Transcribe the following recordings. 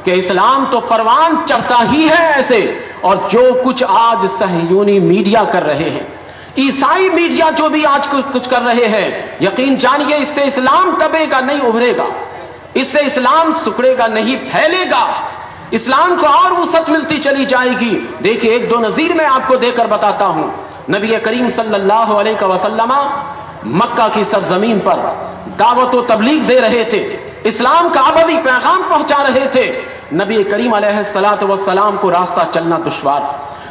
کہ اسلام تو پروان چڑھتا ہی ہے ایسے. اور جو کچھ آج صہیونی میڈیا کر رہے ہیں, عیسائی میڈیا جو بھی آج کچھ کر رہے ہیں, یقین جانیے اس سے اسلام دبے گا نہیں, ابھرے گا. اس سے اسلام سکڑے گا نہیں, پھیلے گا. اسلام کو اور وسعت ملتی چلی جائے گی. دیکھیں ایک دو نظیر میں آپ کو دے کر بتاتا ہوں. نبی کریم صلی اللہ علیہ وسلم مکہ کی سرزمین پر دعوت و تبلیغ دے رہے تھے, اسلام کا ابدی پیغام پہنچا رہے تھے. نبی کریم علیہ الصلوۃ والسلام کو راستہ چلنا دشوار.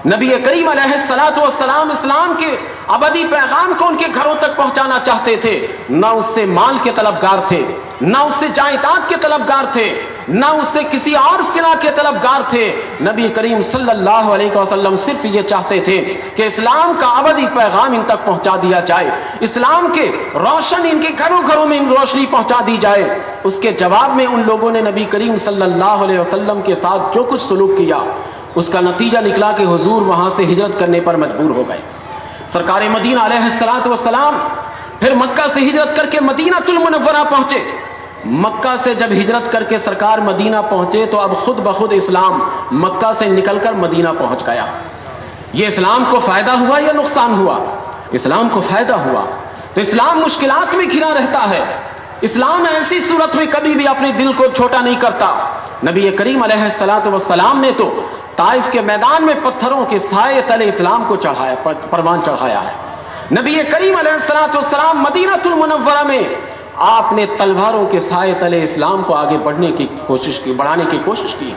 نبی کریم علیہ الصلوۃ والسلام اسلام کے ابدی پیغام کو ان کے گھروں تک پہنچانا چاہتے تھے. نہ اس سے مال کے طلبگار تھے, نہ اس سے جائیداد کے طلبگار تھے, نہ اس سے کسی اور صلاح کے طلبگار تھے. نبی کریم صلی اللہ علیہ وسلم صرف یہ چاہتے تھے کہ اسلام کا ابدی پیغام ان تک پہنچا دیا جائے, اسلام کے روشن ان کے گھروں گھروں میں روشنی پہنچا دی جائے. اس کے جواب میں ان لوگوں نے نبی کریم صلی اللہ علیہ وسلم کے ساتھ جو کچھ سلوک کیا, اس کا نتیجہ نکلا کہ حضور وہاں سے ہجرت کرنے پر مجبور ہو گئے. سرکار مدینہ علیہ الصلوۃ والسلام پھر مکہ سے ہجرت کر کے مدینہ المنورہ پہنچے. مکہ سے جب ہجرت کر کے سرکار مدینہ پہنچے تو اب خود بخود اسلام مکہ سے نکل کر مدینہ پہنچ گیا. یہ اسلام کو فائدہ ہوا یا نقصان ہوا؟ اسلام کو فائدہ ہوا. تو اسلام مشکلات میں گھرا رہتا ہے. اسلام ایسی صورت میں کبھی بھی اپنے دل کو چھوٹا نہیں کرتا. نبی کریم علیہ الصلوۃ والسلام نے تو طائف کے میدان میں پتھروں کے سائے تلے اسلام کو چڑھایا, پروان چڑھایا ہے. نبی کریم علیہ الصلوۃ والسلام مدینہ المنورہ میں آپ نے تلواروں کے سائے تلے اسلام کو آگے بڑھانے کی کوشش کی.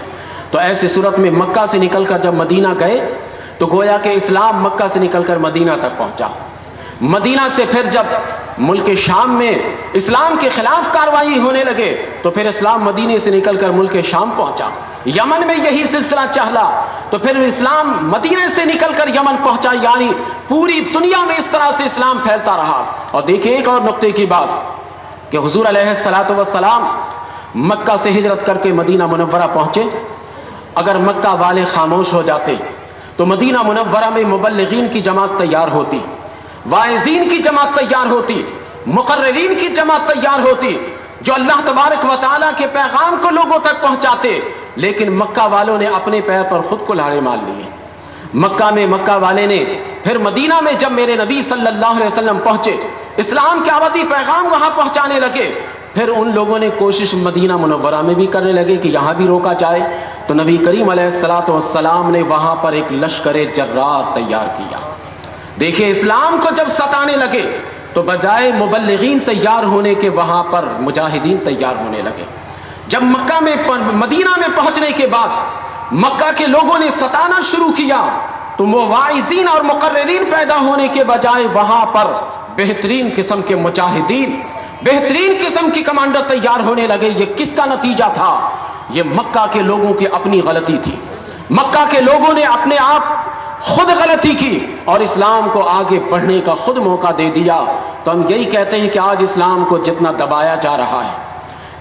تو ایسی صورت میں مکہ سے نکل کر جب مدینہ گئے تو گویا کہ اسلام مکہ سے نکل کر مدینہ تک پہنچا. مدینہ سے پھر جب ملک شام میں اسلام کے خلاف کارروائی ہونے لگے تو پھر اسلام مدینے سے نکل کر ملک شام پہنچا. یمن میں یہی سلسلہ چلا تو پھر اسلام مدینے سے نکل کر یمن پہنچا. یعنی پوری دنیا میں اس طرح سے اسلام پھیلتا رہا. اور دیکھیں ایک اور نقطے کی بات کہ حضور علیہ الصلوۃ والسلام مکہ سے ہجرت کر کے مدینہ منورہ پہنچے. اگر مکہ والے خاموش ہو جاتے تو مدینہ منورہ میں مبلغین کی جماعت تیار ہوتی, واعظین کی جماعت تیار ہوتی, مقررین کی جماعت تیار ہوتی, جو اللہ تبارک و تعالیٰ کے پیغام کو لوگوں تک پہنچاتے. لیکن مکہ والوں نے اپنے پیر پر خود کو لاڑے مار لیے. مکہ والے نے پھر مدینہ میں جب میرے نبی صلی اللہ علیہ وسلم پہنچے, اسلام کے ابدی پیغام وہاں پہنچانے لگے, پھر ان لوگوں نے کوشش مدینہ منورہ میں بھی کرنے لگے کہ یہاں بھی روکا جائے. تو نبی کریم علیہ الصلوۃ والسلام نے وہاں پر ایک لشکر جرار تیار کیا. دیکھیں اسلام کو جب ستانے لگے تو بجائے مبلغین تیار ہونے کے وہاں پر مجاہدین تیار ہونے لگے. جب مدینہ میں پہنچنے کے بعد مکہ کے لوگوں نے ستانا شروع کیا تو وہ واعظین اور مقررین پیدا ہونے کے بجائے وہاں پر بہترین قسم کے مجاہدین, بہترین قسم کی کمانڈر تیار ہونے لگے. یہ کس کا نتیجہ تھا؟ یہ مکہ کے لوگوں کی اپنی غلطی تھی. مکہ کے لوگوں نے اپنے آپ خود غلطی کی اور اسلام کو آگے بڑھنے کا خود موقع دے دیا. تو ہم یہی کہتے ہیں کہ آج اسلام کو جتنا دبایا جا رہا ہے,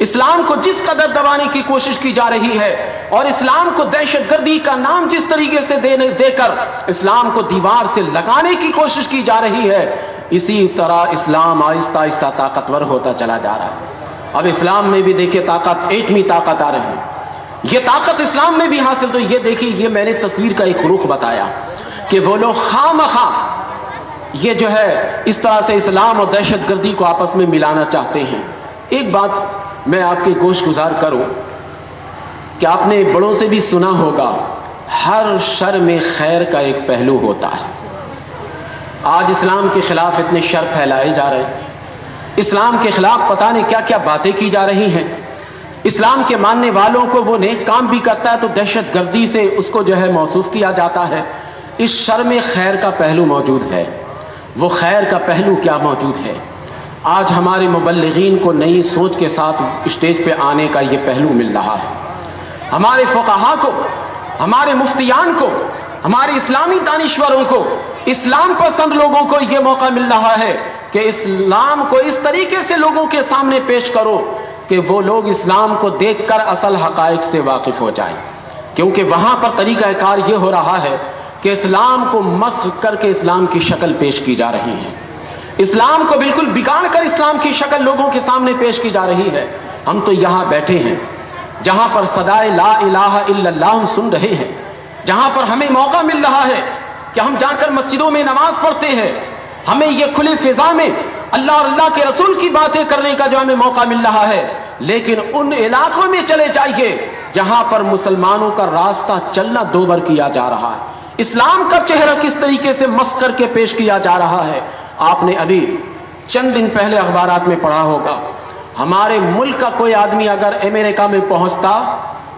اسلام کو جس قدر دبانے کی کوشش کی جا رہی ہے اور اسلام کو دہشت گردی کا نام جس طریقے سے دے کر اسلام کو دیوار سے لگانے کی کوشش کی جا رہی ہے, اسی طرح اسلام آہستہ آہستہ طاقتور ہوتا چلا جا رہا ہے. اب اسلام میں بھی دیکھیے طاقت, ایٹمی طاقت آ رہی ہے. یہ طاقت اسلام میں بھی حاصل. تو یہ دیکھیے, یہ میں نے تصویر کا ایک رخ بتایا کہ وہ لوگ خواہ یہ جو ہے اس طرح سے اسلام اور دہشت گردی کو آپس میں ملانا چاہتے ہیں. ایک بات میں آپ کے گوش گزار کروں کہ آپ نے بڑوں سے بھی سنا ہوگا, ہر شر میں خیر کا ایک پہلو ہوتا ہے. آج اسلام کے خلاف اتنے شر پھیلائے جا رہے ہیں, اسلام کے خلاف پتہ نہیں کیا کیا باتیں کی جا رہی ہیں. اسلام کے ماننے والوں کو وہ نیک کام بھی کرتا ہے تو دہشت گردی سے اس کو جو ہے موصوف کیا جاتا ہے. اس شر میں خیر کا پہلو موجود ہے. وہ خیر کا پہلو کیا موجود ہے؟ آج ہمارے مبلغین کو نئی سوچ کے ساتھ اسٹیج پہ آنے کا یہ پہلو مل رہا ہے. ہمارے فقہا کو, ہمارے مفتیان کو, ہمارے اسلامی دانشوروں کو, اسلام پسند لوگوں کو یہ موقع مل رہا ہے کہ اسلام کو اس طریقے سے لوگوں کے سامنے پیش کرو کہ وہ لوگ اسلام کو دیکھ کر اصل حقائق سے واقف ہو جائیں. کیونکہ وہاں پر طریقہ کار یہ ہو رہا ہے کہ اسلام کو مسخ کر کے اسلام کی شکل پیش کی جا رہی ہے, اسلام کو بالکل بگاڑ کر اسلام کی شکل لوگوں کے سامنے پیش کی جا رہی ہے. ہم تو یہاں بیٹھے ہیں, جہاں پر صدائے لا الہ الا اللہ ہم سن رہے ہیں، جہاں پر ہمیں موقع مل رہا ہے کہ ہم جا کر مسجدوں میں نماز پڑھتے ہیں، ہمیں یہ کھلی فضا میں اللہ اور اللہ کے رسول کی باتیں کرنے کا جو ہمیں موقع مل رہا ہے، لیکن ان علاقوں میں چلے جائیے جہاں پر مسلمانوں کا راستہ چلنا دوبر کیا جا رہا ہے، اسلام کا چہرہ کس طریقے سے مس کر کے پیش کیا جا رہا ہے۔ آپ نے ابھی چند دن پہلے اخبارات میں پڑھا ہوگا، ہمارے ملک کا کوئی آدمی اگر امریکہ میں پہنچتا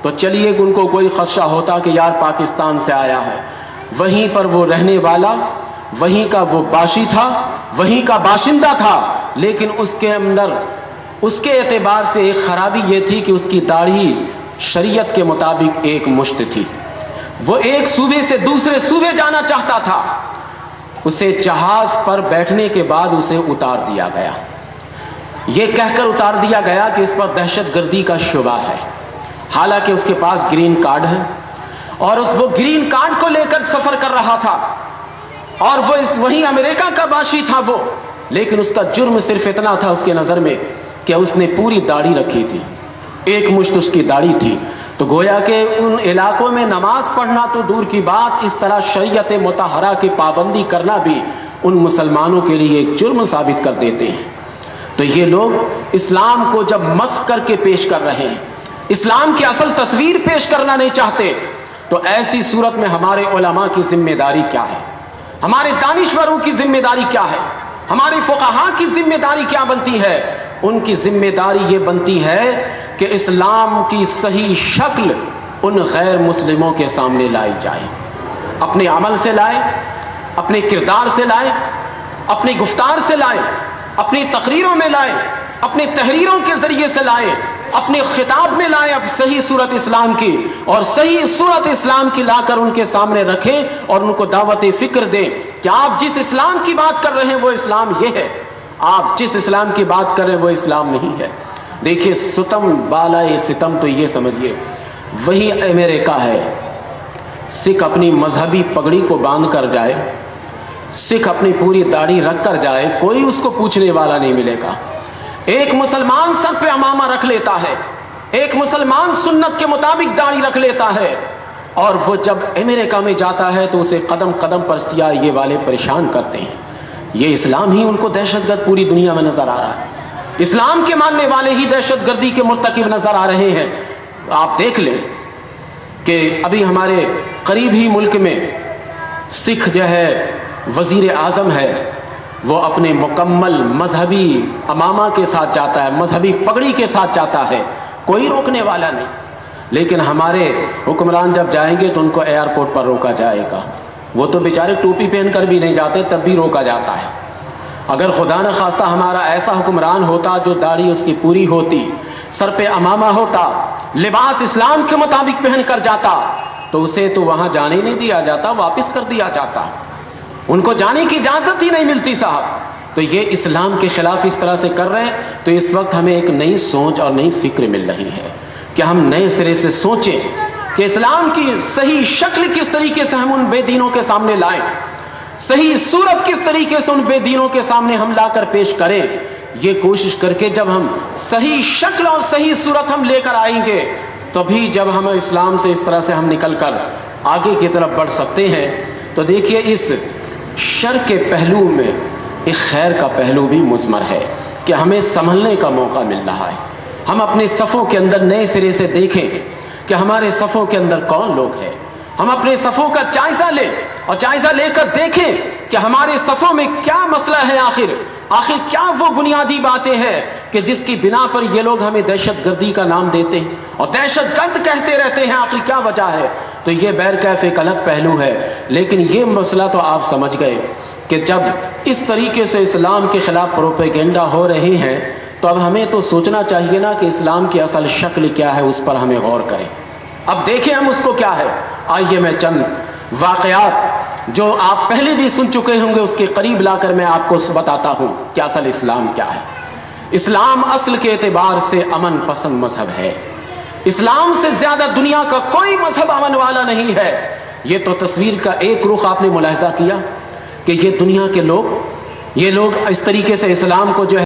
تو چلیے ان کو کوئی خدشہ ہوتا کہ یار پاکستان سے آیا ہے، وہیں پر وہ رہنے والا، وہیں کا وہ باشی تھا، وہیں کا باشندہ تھا، لیکن اس کے اندر اس کے اعتبار سے ایک خرابی یہ تھی کہ اس کی داڑھی شریعت کے مطابق ایک مشت تھی۔ وہ ایک صوبے سے دوسرے صوبے جانا چاہتا تھا، اسے جہاز پر بیٹھنے کے بعد اسے اتار دیا گیا، یہ کہہ کر اتار دیا گیا کہ اس پر دہشت گردی کا شبہ ہے، حالانکہ اس کے پاس گرین کارڈ ہے اور وہ گرین کارڈ کو لے کر سفر کر رہا تھا اور وہ وہیں امریکہ کا باشی تھا وہ، لیکن اس کا جرم صرف اتنا تھا اس کے نظر میں کہ اس نے پوری داڑھی رکھی تھی، ایک مشت اس کی داڑھی تھی۔ تو گویا کہ ان علاقوں میں نماز پڑھنا تو دور کی بات، اس طرح شریعت مطہرہ کی پابندی کرنا بھی ان مسلمانوں کے لیے ایک جرم ثابت کر دیتے ہیں۔ تو یہ لوگ اسلام کو جب مس کر کے پیش کر رہے ہیں، اسلام کی اصل تصویر پیش کرنا نہیں چاہتے، تو ایسی صورت میں ہمارے علماء کی ذمہ داری کیا ہے، ہمارے دانشوروں کی ذمہ داری کیا ہے، ہمارے فقہاء کی ذمہ داری کیا بنتی ہے؟ ان کی ذمہ داری یہ بنتی ہے کہ اسلام کی صحیح شکل ان غیر مسلموں کے سامنے لائی جائے، اپنے عمل سے لائے، اپنے کردار سے لائے، اپنی گفتار سے لائے، اپنی تقریروں میں لائے، اپنے تحریروں کے ذریعے سے لائے، اپنے خطاب میں لائے، اب صحیح صورت اسلام کی، اور صحیح صورت اسلام کی لا کر ان کے سامنے رکھیں اور ان کو دعوت فکر دیں کہ آپ جس اسلام کی بات کر رہے ہیں وہ اسلام یہ ہے، آپ جس اسلام کی بات کر رہے ہیں وہ اسلام نہیں ہے۔ دیکھیے ستم بالائے ستم تو یہ سمجھیے وہی امریکہ ہے، سکھ اپنی مذہبی پگڑی کو باندھ کر جائے، سکھ اپنی پوری داڑھی رکھ کر جائے، کوئی اس کو پوچھنے والا نہیں ملے گا۔ ایک مسلمان سر پہ عمامہ رکھ لیتا ہے، ایک مسلمان سنت کے مطابق داڑھی رکھ لیتا ہے، اور وہ جب امریکہ میں جاتا ہے تو اسے قدم قدم پر CIA والے پریشان کرتے ہیں۔ یہ اسلام ہی ان کو دہشت گرد پوری دنیا میں نظر آ رہا ہے، اسلام کے ماننے والے ہی دہشت گردی کے مرتکب نظر آ رہے ہیں۔ آپ دیکھ لیں کہ ابھی ہمارے قریب ہی ملک میں سکھ جو ہے وزیر اعظم ہے، وہ اپنے مکمل مذہبی عمامہ کے ساتھ جاتا ہے، مذہبی پگڑی کے ساتھ جاتا ہے، کوئی روکنے والا نہیں۔ لیکن ہمارے حکمران جب جائیں گے تو ان کو ایئرپورٹ پر روکا جائے گا، وہ تو بیچارے ٹوپی پہن کر بھی نہیں جاتے، تب بھی روکا جاتا ہے۔ اگر خدا نہ خواستہ ہمارا ایسا حکمران ہوتا جو داڑھی اس کی پوری ہوتی، سر پہ عمامہ ہوتا، لباس اسلام کے مطابق پہن کر جاتا، تو اسے تو وہاں جانے نہیں دیا جاتا، واپس کر دیا جاتا، ان کو جانے کی اجازت ہی نہیں ملتی صاحب۔ تو یہ اسلام کے خلاف اس طرح سے کر رہے ہیں، تو اس وقت ہمیں ایک نئی سوچ اور نئی فکر مل رہی ہے کہ ہم نئے سرے سے سوچیں کہ اسلام کی صحیح شکل کس طریقے سے ہم ان بے دینوں کے سامنے لائیں، صحیح صورت کس طریقے سے ان بے دینوں کے سامنے ہم لا کر پیش کریں۔ یہ کوشش کر کے جب ہم صحیح شکل اور صحیح صورت ہم لے کر آئیں گے، تبھی جب ہم اسلام سے اس طرح سے ہم نکل کر آگے کی طرف بڑھ سکتے ہیں۔ تو دیکھیے اس شر کے پہلو میں ایک خیر کا پہلو بھی مضمر ہے کہ ہمیں سنبھلنے کا موقع مل رہا ہے۔ ہم اپنے صفوں کے اندر نئے سرے سے دیکھیں کہ ہمارے صفوں کے اندر کون لوگ ہیں، ہم اپنے صفوں کا جائزہ لیں اور جائزہ لے کر دیکھیں کہ ہمارے صفوں میں کیا مسئلہ ہے، آخر کیا وہ بنیادی باتیں ہیں کہ جس کی بنا پر یہ لوگ ہمیں دہشت گردی کا نام دیتے ہیں اور دہشت گرد کہتے رہتے ہیں، آخر کیا وجہ ہے۔ تو یہ بیرکیف ایک الگ پہلو ہے، لیکن یہ مسئلہ تو آپ سمجھ گئے کہ جب اس طریقے سے اسلام کے خلاف پروپیگنڈا ہو رہے ہیں تو اب ہمیں تو سوچنا چاہیے نا کہ اسلام کی اصل شکل کیا ہے، اس پر ہمیں غور کریں۔ اب دیکھیں ہم اس کو کیا ہے۔ آئیے میں چند واقعات جو آپ پہلے بھی سن چکے ہوں گے اس کے قریب لا کر میں آپ کو بتاتا ہوں کہ اصل اسلام کیا ہے۔ اسلام اصل کے اعتبار سے امن پسند مذہب ہے، اسلام سے زیادہ دنیا کا کوئی مذہب امن والا نہیں ہے۔ یہ تو تصویر کا ایک رخ آپ نے ملاحظہ کیا کہ یہ دنیا کے لوگ، یہ لوگ اس طریقے سے اسلام کو جو ہے